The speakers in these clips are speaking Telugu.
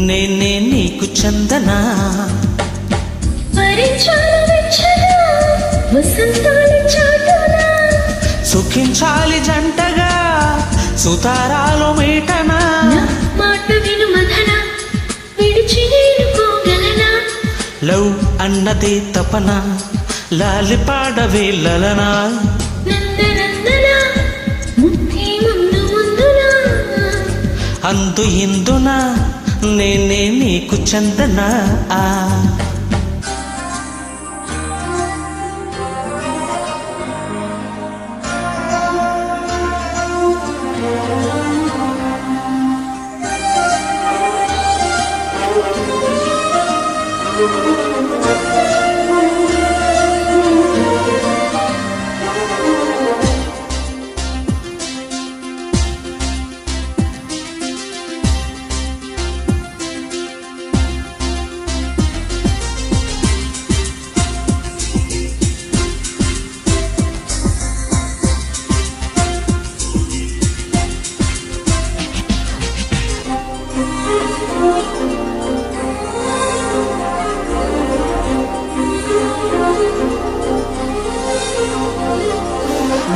నేనే నీకు చందనా సుఖించాలి జంటగా సుతారాలు మీటనా మాట విను మదన విడిచి నేనుకోగలనా లవ్ అన్నదే తపన లాలి పాడవే లలనా అందు ఇందునా నేనే నీకు చందనా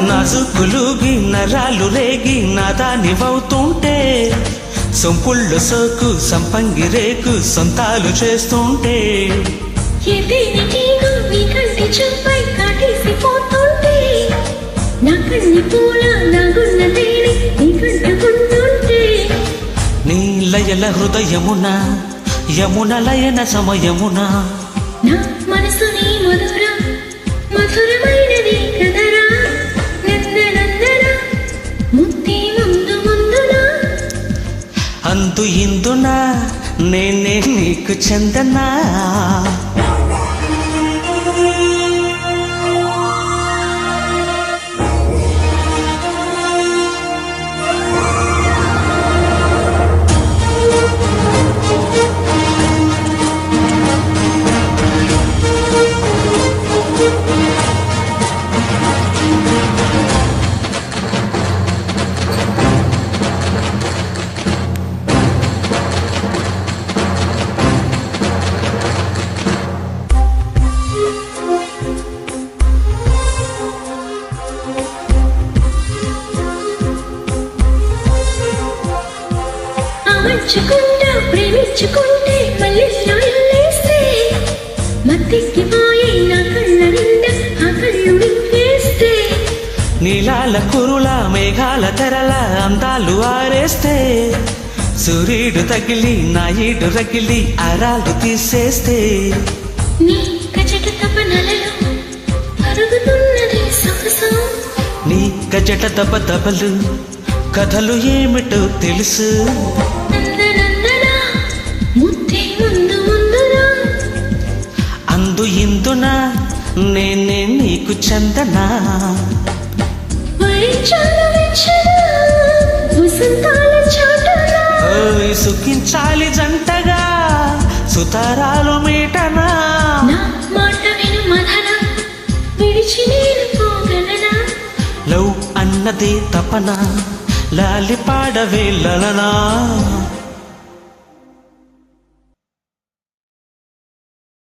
నాజుకులుగి నరాలు రేగి నాదానివవుతుంటే సొంపుళ్ళు సోకు సంపంగి రేకు సొంతాలు చేస్తుంటే నీ లయల హృదయమున యమున లయన సమయమున నా మనసు నీ మధుర మధురమైనది కదరా అందు ఇందునా నేనే నీకు చందనా ప్రేమించుకుంటే మళ్ళీ మత్తిక్కిపోయి నా కళ్ళ నిండా ఆ కళ్ళు నింపేస్తే నీలాల కురుల మేఘాల తెరల అందాలు ఆరేస్తే సూర్యుడు తగిలి నా ఈడు రగిలి అరాలు తీసేస్తే నీ కజట తపనలలో పరుగుతున్నది సొగసం నీ గజట దబ దబలు కథలు ఏమిటో తెలుసు అందు ఇందునా నేనే నీకు చందనా సుఖించాలి జంటగా సుతారాలు మీటనా మాట విను మదన విడిచి నేనుకోగలనా లవ్ అన్నదే తపన లాలి పాడవే లలనా